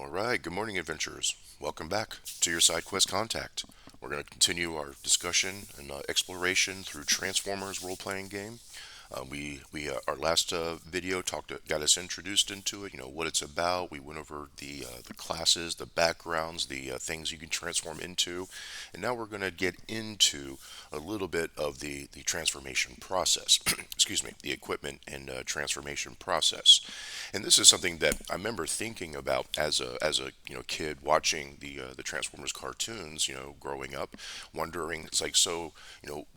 All right, good morning, adventurers. Welcome back to your side quest contact. We're going to continue our discussion and exploration through Transformers role-playing game. We our last video got us introduced into it. You know what it's about. We went over the classes, the backgrounds, the things you can transform into, and now we're going to get into a little bit of the transformation process. Excuse me, the equipment and transformation process. And this is something that I remember thinking about as a kid watching the Transformers cartoons. Growing up, wondering it's like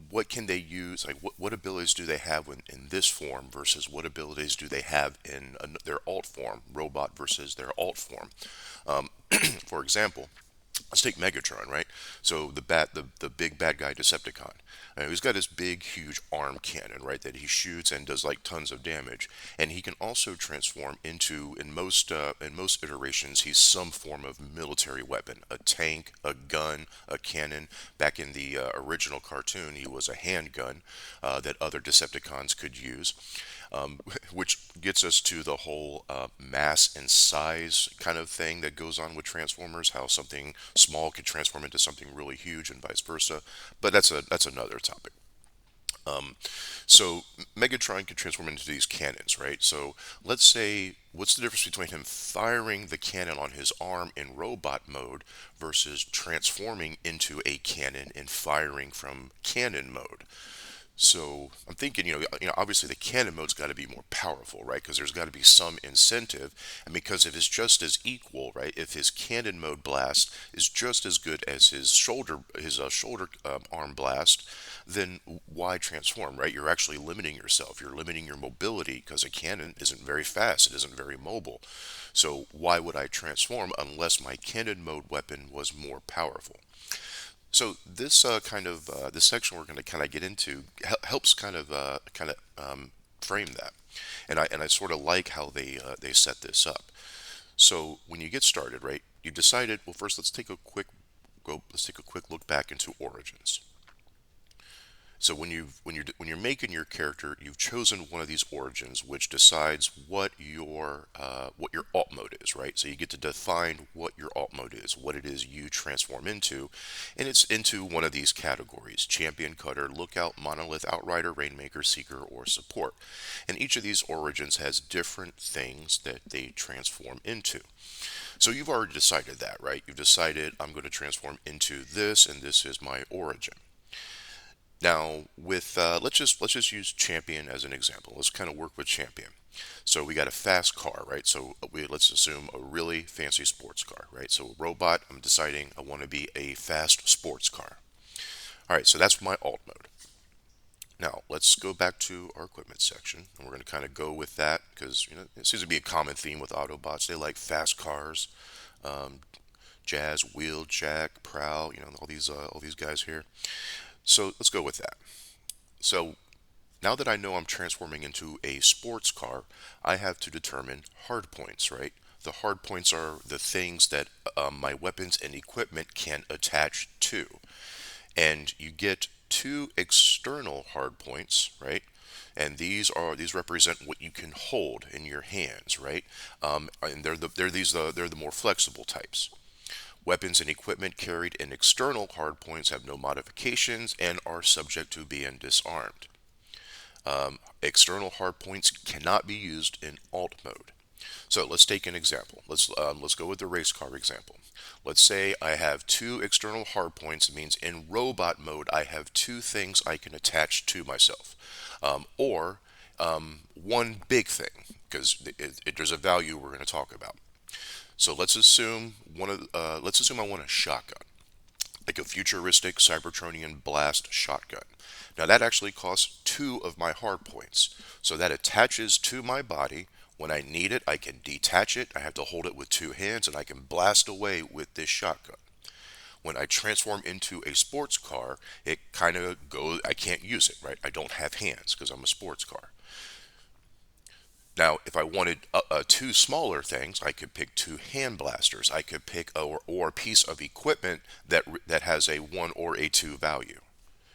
what can they use? Like what abilities do they have in this form versus what abilities do they have in their alt form, robot versus their alt form. For example, let's take Megatron, right? So the big bad guy Decepticon. He's got this big, huge arm cannon, right, that he shoots and does like tons of damage. And he can also transform into, in most iterations, he's some form of military weapon, a tank, a gun, a cannon. Back in the original cartoon, he was a handgun that other Decepticons could use, which gets us to the whole mass and size kind of thing that goes on with Transformers. How something small could transform into something really huge, and vice versa. But that's another topic. So Megatron can transform into these cannons, right? So let's say, what's the difference between him firing the cannon on his arm in robot mode versus transforming into a cannon and firing from cannon mode? So I'm thinking, obviously the cannon mode's got to be more powerful, right? Because there's got to be some incentive, and because if it's just as equal, right? If his cannon mode blast is just as good as his shoulder arm blast, then why transform, right? You're actually limiting yourself. You're limiting your mobility because a cannon isn't very fast. It isn't very mobile. So why would I transform unless my cannon mode weapon was more powerful? So this section we're going to kind of get into helps frame that, and I sort of like how they set this up. So when you get started, right, you decided, well, first let's take a quick look back into origins. So when you're making your character, you've chosen one of these origins, which decides what your alt mode is, right? So you get to define what your alt mode is, what it is you transform into, and it's into one of these categories: champion, cutter, lookout, monolith, outrider, rainmaker, seeker, or support. And each of these origins has different things that they transform into. So you've already decided that, right? You've decided I'm going to transform into this, and this is my origin. Now, with let's just use champion as an example. Let's kind of work with champion. So we got a fast car, right? So let's assume a really fancy sports car, right? So robot, I'm deciding I want to be a fast sports car. All right, so that's my alt mode. Now let's go back to our equipment section, and we're going to kind of go with that because it seems to be a common theme with Autobots. They like fast cars, um, Jazz, Wheeljack, Prowl, all these guys here. So let's go with that. So now that I know I'm transforming into a sports car, I have to determine hard points, right? The hard points are the things that my weapons and equipment can attach to. And you get two external hard points, right? And these represent what you can hold in your hands, right? And they're the more flexible types. Weapons and equipment carried in external hardpoints have no modifications and are subject to being disarmed. External hardpoints cannot be used in alt mode. So let's take an example. Let's go with the race car example. Let's say I have two external hardpoints. It means in robot mode I have two things I can attach to myself, or one big thing, because there's a value we're going to talk about. So let's assume I want a shotgun, like a futuristic Cybertronian blast shotgun. Now that actually costs two of my hard points. So that attaches to my body. When I need it, I can detach it. I have to hold it with two hands, and I can blast away with this shotgun. When I transform into a sports car, it kind of goes, I can't use it, right? I don't have hands because I'm a sports car. Now, if I wanted two smaller things, I could pick two hand blasters. I could pick or a piece of equipment that has a one or a two value,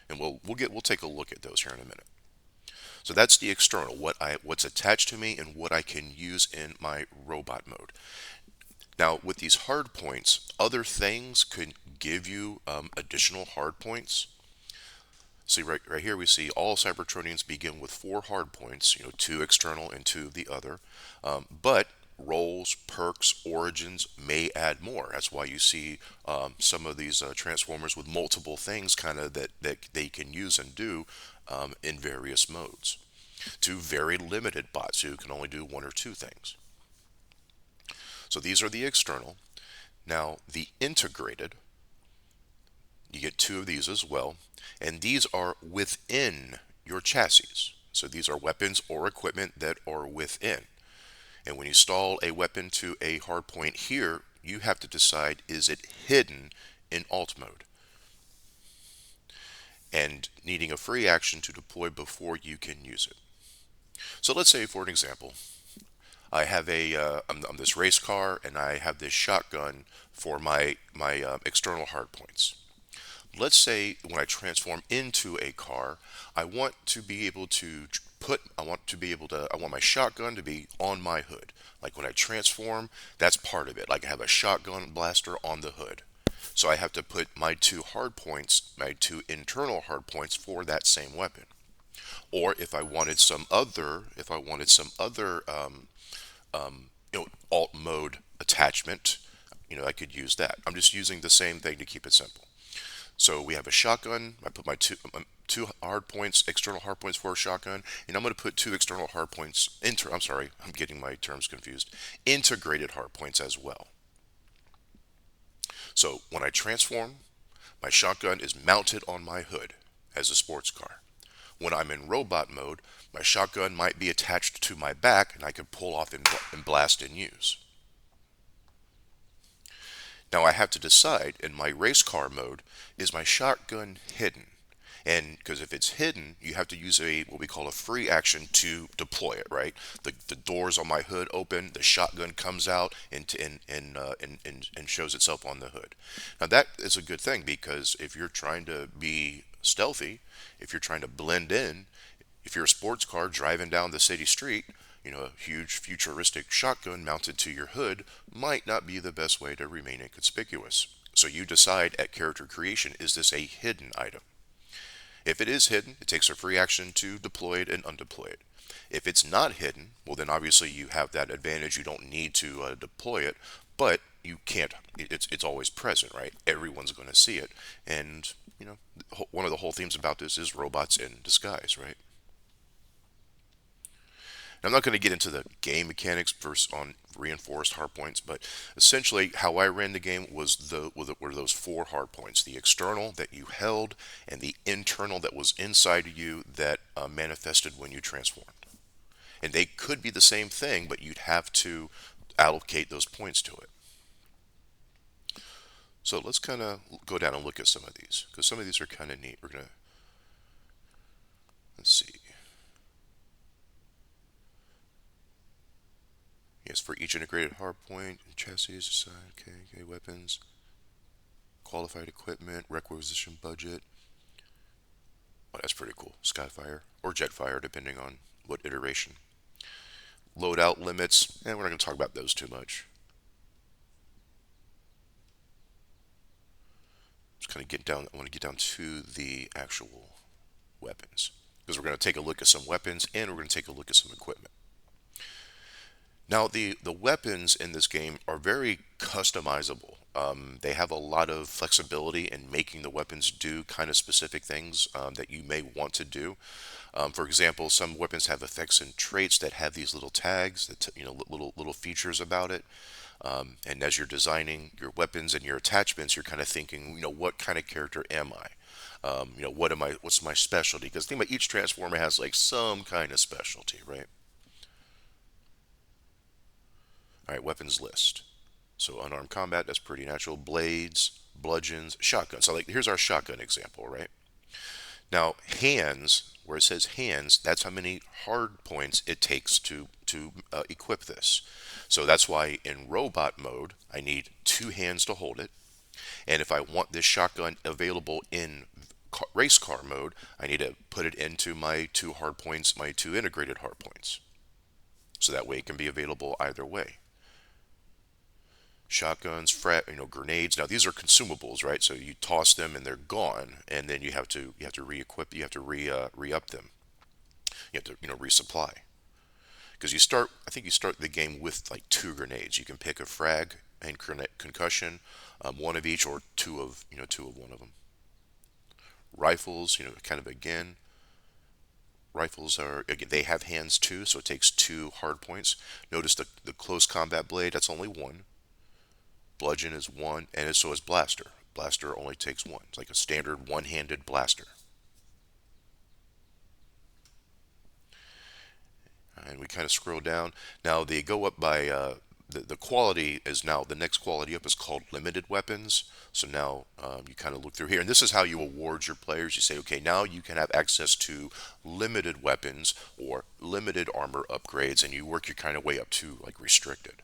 and we'll take a look at those here in a minute. So that's the external, what's attached to me and what I can use in my robot mode. Now, with these hard points, other things could give you additional hard points. See, right here we see all Cybertronians begin with four hard points, two external and two the other. But roles, perks, origins may add more. That's why you see some of these transformers with multiple things kind of that they can use and do in various modes. To very limited bots who can only do one or two things. So these are the external. Now, the integrated, you get two of these as well, and these are within your chassis. So these are weapons or equipment that are within. And when you install a weapon to a hard point here, you have to decide, is it hidden in alt mode? And needing a free action to deploy before you can use it. So let's say, for an example, I'm this race car and I have this shotgun for my external hard points. Let's say when I transform into a car, I want to be able to I want my shotgun to be on my hood. Like when I transform, that's part of it. Like I have a shotgun blaster on the hood. So I have to put my two hard points, my two internal hard points for that same weapon. Or if I wanted some other alt mode attachment, I could use that. I'm just using the same thing to keep it simple. So we have a shotgun. I put my two hard points, external hard points for a shotgun, and I'm going to put two external hard points. I'm sorry, I'm getting my terms confused. Integrated hard points as well. So when I transform, my shotgun is mounted on my hood as a sports car. When I'm in robot mode, my shotgun might be attached to my back, and I can pull off and blast and use. Now I have to decide in my race car mode, is my shotgun hidden? And because if it's hidden, you have to use what we call a free action to deploy it, right? The doors on my hood open, the shotgun comes out and shows itself on the hood. Now that is a good thing because if you're trying to be stealthy, if you're trying to blend in, if you're a sports car driving down the city street, a huge futuristic shotgun mounted to your hood might not be the best way to remain inconspicuous. So you decide at character creation, is this a hidden item? If it is hidden, it takes a free action to deploy it and undeploy it. If it's not hidden, well then obviously you have that advantage. You don't need to deploy it, but you can't. It's always present, right? Everyone's going to see it, and one of the whole themes about this is robots in disguise, right? I'm not going to get into the game mechanics versus on reinforced hardpoints, but essentially how I ran the game were those four hardpoints: the external that you held, and the internal that was inside of you that manifested when you transformed. And they could be the same thing, but you'd have to allocate those points to it. So let's kind of go down and look at some of these because some of these are kind of neat. Let's see. Yes, for each integrated hardpoint, chassis, assign, okay, weapons, qualified equipment, requisition budget. Oh, that's pretty cool. Skyfire or Jetfire, depending on what iteration. Loadout limits, and we're not going to talk about those too much. Just kind of get down. I want to get down to the actual weapons because we're going to take a look at some weapons and we're going to take a look at some equipment. Now, the weapons in this game are very customizable. They have a lot of flexibility in making the weapons do kind of specific things that you may want to do. For example, some weapons have effects and traits that have these little tags, that little features about it. And as you're designing your weapons and your attachments, you're kind of thinking, what kind of character am I? What am I? What's my specialty? Because think about each transformer has like some kind of specialty, right? All right, weapons list. So unarmed combat, that's pretty natural. Blades, bludgeons, shotguns. So like here's our shotgun example, right? Now hands, where it says hands, that's how many hard points it takes to equip this. So that's why in robot mode, I need two hands to hold it. And if I want this shotgun available in race car mode, I need to put it into my two hard points, my two integrated hard points. So that way it can be available either way. Shotguns, grenades. Now these are consumables, right? So you toss them and they're gone, and then you have to re-equip, you have to re-up them. You have to resupply because I think you start the game with like two grenades. You can pick a frag and concussion, one of each or two of one of them. Rifles, kind of again. Rifles are again they have hands too, so it takes two hard points. Notice the close combat blade, that's only one. Bludgeon is one, and so is blaster. Blaster only takes one. It's like a standard one-handed blaster. And we kind of scroll down. Now they go up by the quality is now the next quality up is called limited weapons. So now you kind of look through here, and this is how you award your players. You say, okay, now you can have access to limited weapons or limited armor upgrades, and you work your kind of way up to like restricted.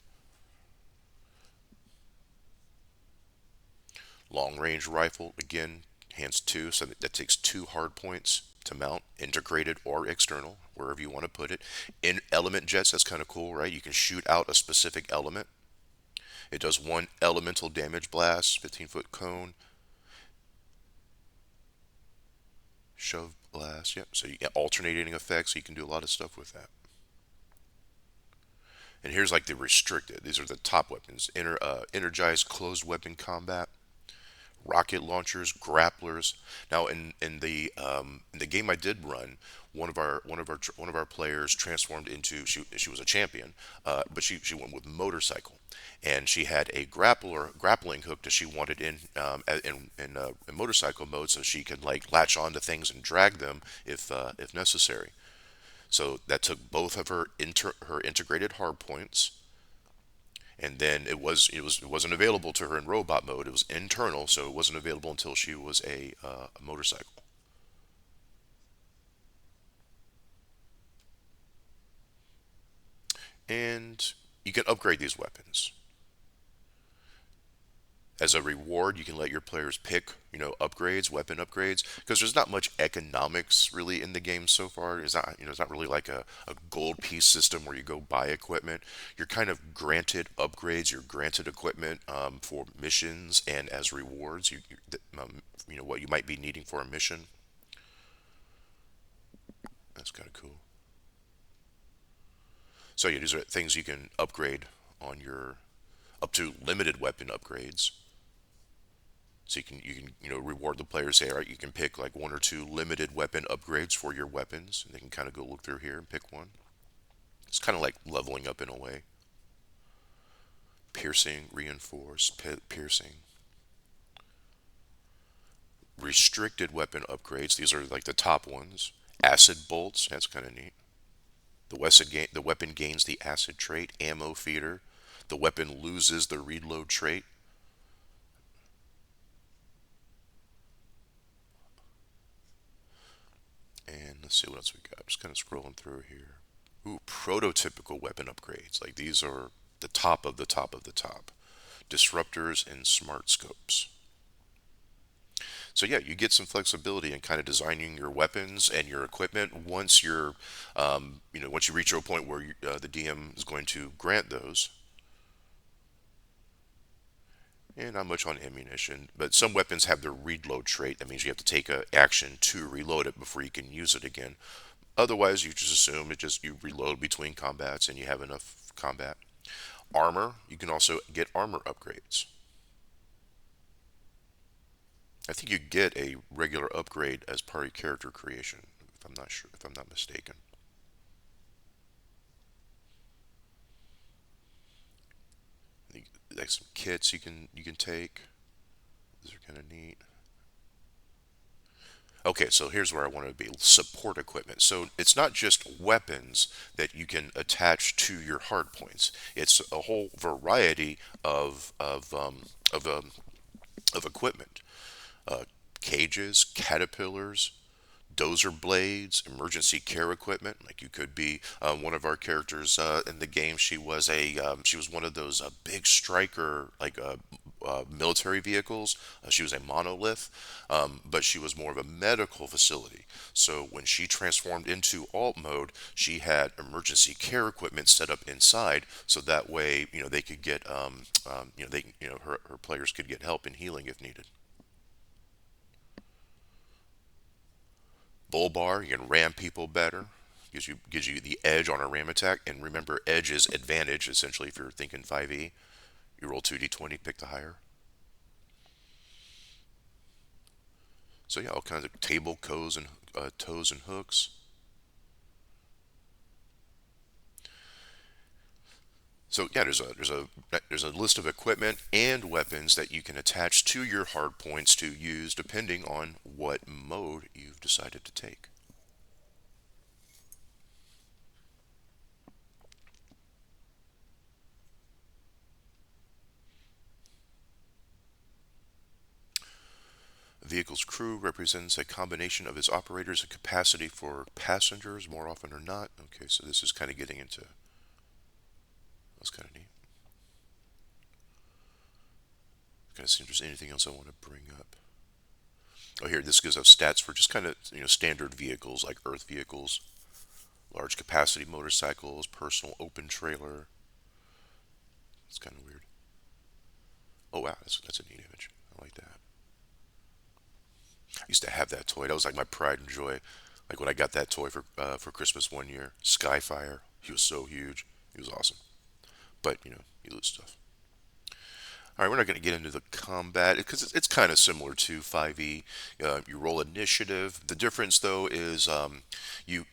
Long range rifle, again, hands two, so that takes two hard points to mount, integrated or external, wherever you want to put it. In element jets, that's kind of cool, right? You can shoot out a specific element. It does one elemental damage blast, 15-foot cone, shove blast. Yep. So you get alternating effects, so you can do a lot of stuff with that. And here's like the restricted. These are the top weapons. Energized closed weapon combat, rocket launchers, grapplers. Now, in the game I did run, one of our players transformed into she was a champion, but she went with motorcycle, and she had a grappling hook that she wanted in motorcycle mode, so she could like latch onto things and drag them if necessary. So that took both of her integrated hard points, and then it wasn't available to her in robot mode. It was internal, so it wasn't available until she was a motorcycle. And you can upgrade these weapons. As a reward, you can let your players pick, upgrades, weapon upgrades, because there's not much economics really in the game so far. It's not really like a gold piece system where you go buy equipment. You're kind of granted upgrades, you're granted equipment for missions and as rewards. What you might be needing for a mission. That's kind of cool. So yeah, these are things you can upgrade on your up to limited weapon upgrades. So you can reward the players. Say, all right, you can pick like one or two limited weapon upgrades for your weapons, and they can kind of go look through here and pick one. It's kind of like leveling up in a way. Piercing, reinforce, piercing. Restricted weapon upgrades. These are like the top ones. Acid bolts. That's kind of neat. The weapon gains the acid trait. Ammo feeder. The weapon loses the reload trait. And let's see what else we got. Just kind of scrolling through here. Ooh, prototypical weapon upgrades. Like these are the top of the top of the top. Disruptors and smart scopes. So yeah, you get some flexibility in kind of designing your weapons and your equipment once you reach a point where the DM is going to grant those. And not much on ammunition, but some weapons have the reload trait. That means you have to take a action to reload it before you can use it again. Otherwise, you just assume you reload between combats and you have enough combat. Armor, you can also get armor upgrades. I think you get a regular upgrade as part of your character creation, if I'm not mistaken. Like some kits you can take. These are kind of neat. Okay, so here's where I want to be. Support equipment. So it's not just weapons that you can attach to your hard points. It's a whole variety of equipment. Uh, Cages, caterpillars, dozer blades, emergency care equipment. Like you could be one of our characters in the game. She was one of those big striker military vehicles. She was a monolith, but she was more of a medical facility. So when she transformed into alt mode, she had emergency care equipment set up inside, so that way they could get her players could get help in healing if needed. Bull bar, you can ram people better. Gives you the edge on a ram attack. And remember, edge is advantage essentially if you're thinking 5e. You roll 2d20, pick the higher. So yeah, all kinds of table toes and hooks. So yeah, there's a list of equipment and weapons that you can attach to your hard points to use depending on what mode you've decided to take. A vehicle's crew represents a combination of its operators and capacity for passengers more often or not. Okay, so this is kind of getting into that's kind of neat. Kind of see if there's anything else I want to bring up. Oh, here, this gives us stats for just kind of standard vehicles like Earth vehicles, large capacity motorcycles, personal open trailer. It's kind of weird. Oh wow, that's a neat image. I like that. I used to have that toy. That was like my pride and joy. Like when I got that toy for Christmas one year, Skyfire. He was so huge. He was awesome. But you lose stuff. All right, we're not going to get into the combat because it's kind of similar to 5e. You roll initiative. The difference, though, is you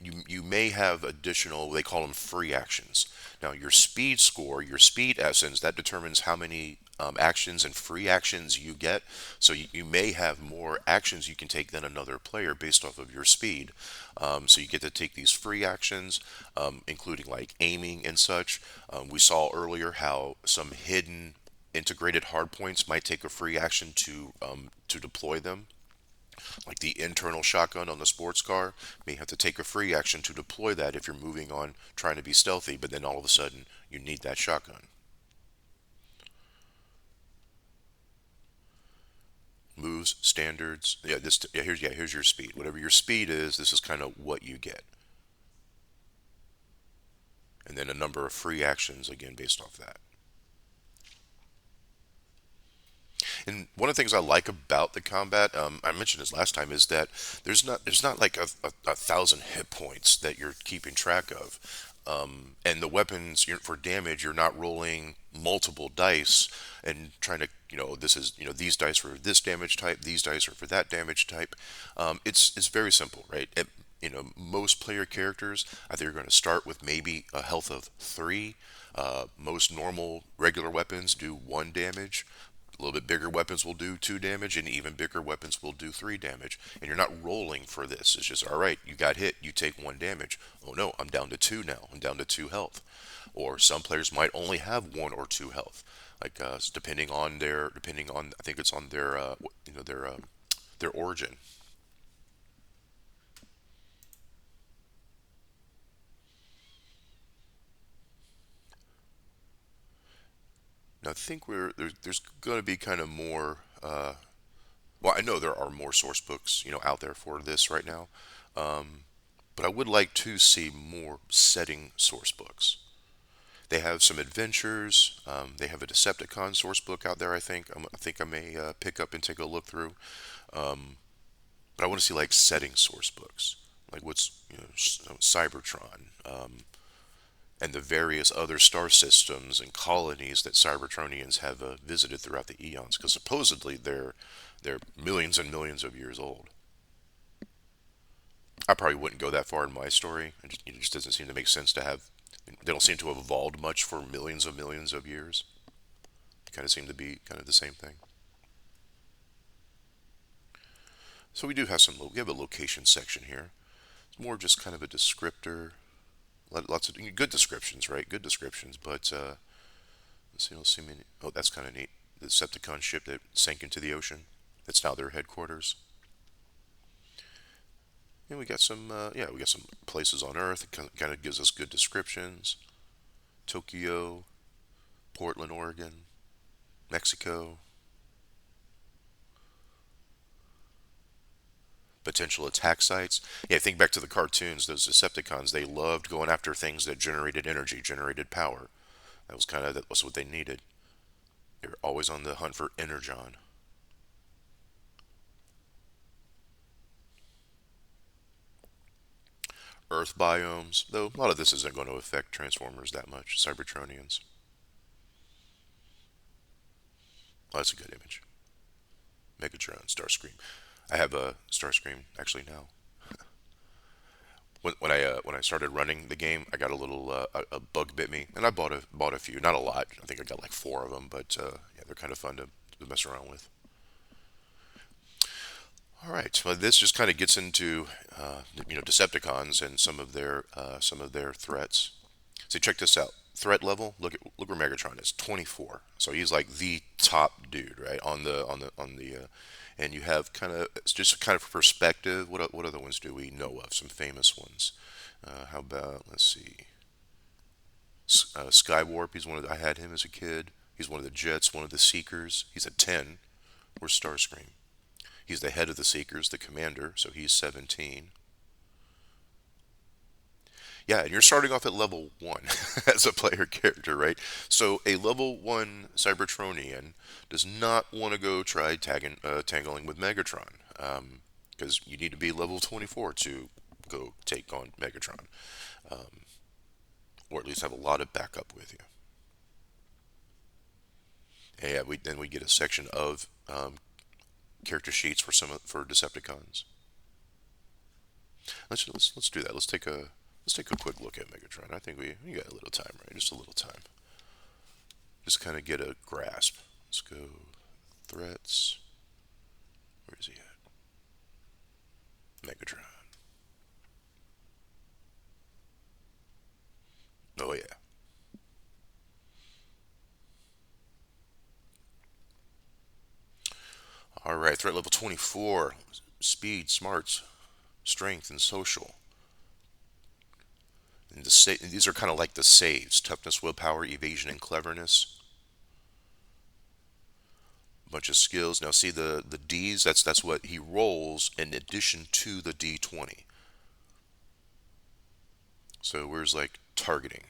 may have additional. They call them free actions. Now, your speed score, your speed essence, that determines how many actions and free actions you get. So you may have more actions you can take than another player based off of your speed. So you get to take these free actions, including like aiming and such. We saw earlier how some hidden integrated hardpoints might take a free action to deploy them. Like the internal shotgun on the sports car may have to take a free action to deploy that if you're moving on trying to be stealthy, but then all of a sudden you need that shotgun. Moves, standards. Here's your speed. Whatever your speed is, this is kind of what you get. And then a number of free actions again based off that. And one of the things I like about the combat, I mentioned this last time, is that there's not like a thousand hit points that you're keeping track of. And the weapons for damage, you're not rolling multiple dice and trying to, this is, these dice for this damage type, these dice are for that damage type. It's very simple, right? Most player characters, I think, are going to start with maybe a health of three. Most normal regular weapons do one damage. A little bit bigger weapons will do two damage, and even bigger weapons will do three damage. And you're not rolling for this. It's just, all right, you got hit, you take one damage. Oh no, I'm down to two now. I'm down to two health. Or some players might only have one or two health, like depending on, I think it's on their origin. Now I think there's going to be kind of more. Well, I know there are more source books, out there for this right now. But I would like to see more setting source books. They have some adventures. They have a Decepticon source book out there. I think I may pick up and take a look through. But I want to see like setting source books, like what's Cybertron, and the various other star systems and colonies that Cybertronians have visited throughout the eons. Because supposedly they're millions and millions of years old. I probably wouldn't go that far in my story. It just doesn't seem to make sense to have. They don't seem to have evolved much for millions of years. They kind of seem to be kind of the same thing. So we do have we have a location section here. It's more just kind of a descriptor. Lots of good descriptions, right? Good descriptions, but let's see, don't see many. Oh, that's kind of neat. The Decepticon ship that sank into the ocean. That's now their headquarters. And we got some, yeah, we got some places on Earth. It kind of gives us good descriptions. Tokyo, Portland, Oregon, Mexico. Potential attack sites. Yeah, think back to the cartoons. Those Decepticons, they loved going after things that generated energy, generated power. That was what they needed. They were always on the hunt for energon. Earth biomes, though a lot of this isn't going to affect Transformers that much. Cybertronians. Oh, that's a good image. Megatron, Starscream. I have a Starscream actually now. When I started running the game, I got a little a bug bit me, and I bought a few, not a lot. I think I got like four of them, but yeah, they're kind of fun to mess around with. All right, well, this just kind of gets into Decepticons and some of their threats. So check this out. Threat level. Look where Megatron is. 24. So he's like the top dude, right? And you have kind of just kind of perspective. What other ones do we know of? Some famous ones. How about let's see. Skywarp. He's one of I had him as a kid. He's one of the Jets. One of the Seekers. He's a 10. Where's Starscream? He's the head of the Seekers, the commander. So he's 17. Yeah, and you're starting off at level one as a player character, right? So a level one Cybertronian does not want to go try tangling with Megatron, because you need to be level 24 to go take on Megatron, or at least have a lot of backup with you. And yeah, then we get a section of character sheets for Decepticons. Let's do that. Let's take a quick look at Megatron. I think we got a little time, right? Just a little time. Just kind of get a grasp. Let's go threats. Where is he at? Megatron. Oh yeah. All right. Threat level 24. Speed, smarts, strength, and social. And these are kind of like the saves: toughness, willpower, evasion, and cleverness. A bunch of skills. Now see the D's. That's what he rolls in addition to the D20. So where's like targeting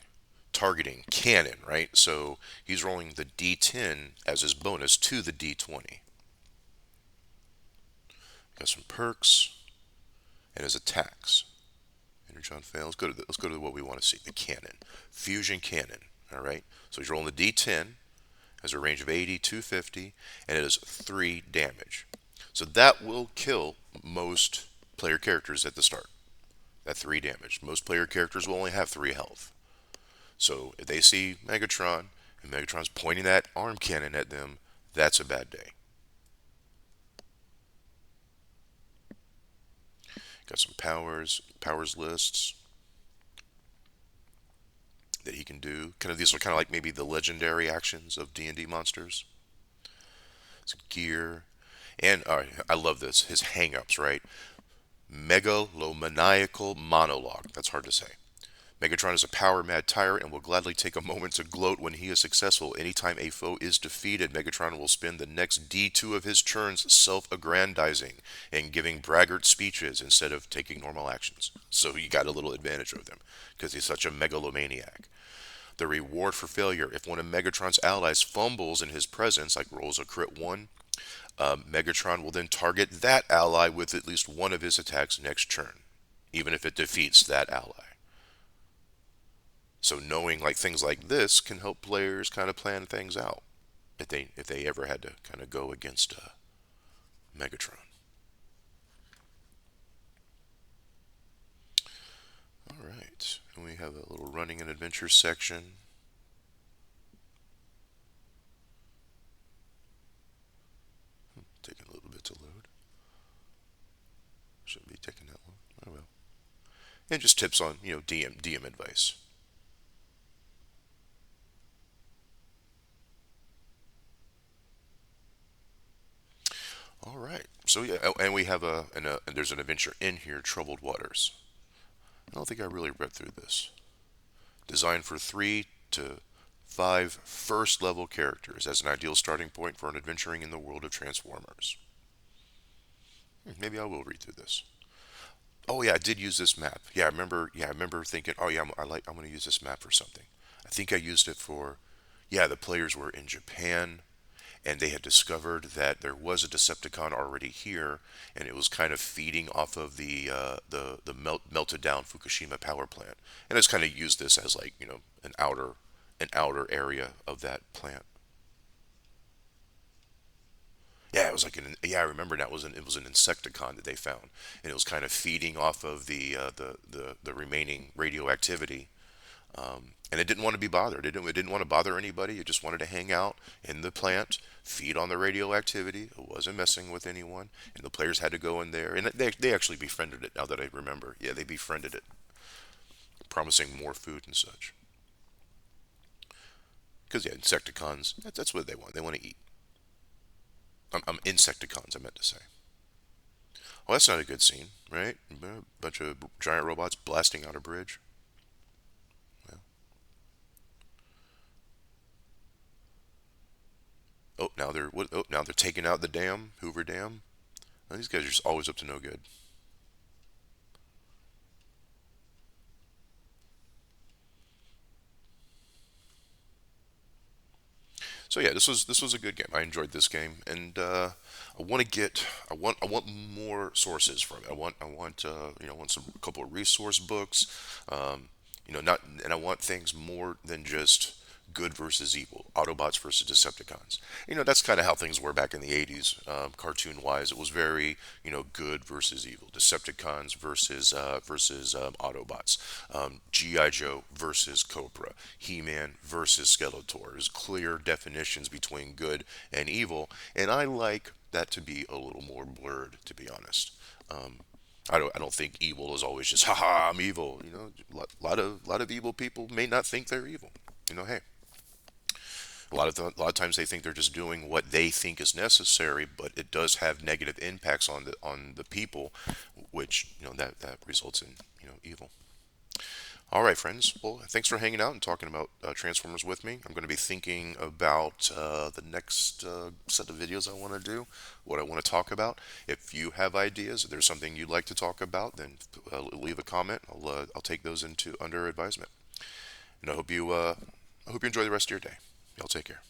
cannon, right? So he's rolling the D10 as his bonus to the D20. Got some perks and his attacks. Energon fail. Let's go to what we want to see. The cannon, fusion cannon. All right. So he's rolling the D10, has a range of 80, 250, and it does 3 damage. So that will kill most player characters at the start. That 3 damage. Most player characters will only have 3 health. So if they see Megatron and Megatron's pointing that arm cannon at them, that's a bad day. Got some powers lists that he can do. Kind of these are kind of like maybe the legendary actions of D&D monsters. Some gear, and I love this. His hang-ups, right? Megalomaniacal monologue. That's hard to say. Megatron is a power mad tyrant and will gladly take a moment to gloat when he is successful. Anytime a foe is defeated, Megatron will spend the next D2 of his turns self aggrandizing and giving braggart speeches instead of taking normal actions. So you got a little advantage over them because he's such a megalomaniac. The reward for failure: if one of Megatron's allies fumbles in his presence, like rolls a crit 1, Megatron will then target that ally with at least one of his attacks next turn, even if it defeats that ally. So knowing like things like this can help players kind of plan things out if they ever had to kind of go against Megatron. All right, and we have a little running and adventure section. Taking a little bit to load. Shouldn't be taking that long. Oh well. And just tips on DM advice. All right. So So yeah, oh, and we have and there's an adventure in here, Troubled Waters. I don't think I really read through this. Designed for 3 to 5 first level characters as an ideal starting point for an adventuring in the world of Transformers. Maybe I will read through this. Oh yeah, I did use this map. Yeah, I remember. Yeah, I remember thinking, oh yeah, I'm going to use this map for something. I think I used it for. Yeah, the players were in Japan, and they had discovered that there was a Decepticon already here, and it was kind of feeding off of the melted down Fukushima power plant, and I just kind of used this as like an outer area of that plant. Yeah, it was like yeah, I remember now. It was an Insecticon that they found, and it was kind of feeding off of the remaining radioactivity. And it didn't want to be bothered. It didn't want to bother anybody. It just wanted to hang out in the plant, feed on the radioactivity. It wasn't messing with anyone. And the players had to go in there, and they actually befriended it. Now that I remember, yeah, they befriended it, promising more food and such. Because yeah, Insecticons, that's what they want. They want to eat. Insecticons, I meant to say. Well, that's not a good scene, right? A bunch of giant robots blasting out a bridge. Yeah. Now they're taking out the dam, Hoover Dam. Well, these guys are just always up to no good. So yeah, this was a good game. I enjoyed this game, and I want more sources from it. I want some a couple of resource books, not and I want things more than just good versus evil, Autobots versus Decepticons. That's kind of how things were back in the 80s, cartoon wise. It was very, good versus evil, Decepticons versus Autobots, GI Joe versus Cobra, He-Man versus Skeletor. There's clear definitions between good and evil, and I like that to be a little more blurred, to be honest. I don't think evil is always just haha, I'm evil. A lot of evil people may not think they're evil. Hey, a lot of times they think they're just doing what they think is necessary, but it does have negative impacts on the people, which that results in evil. All right, friends. Well, thanks for hanging out and talking about Transformers with me. I'm going to be thinking about the next set of videos I want to do, what I want to talk about. If you have ideas, if there's something you'd like to talk about, then leave a comment. I'll take those into under advisement. And I hope you enjoy the rest of your day. Y'all take care.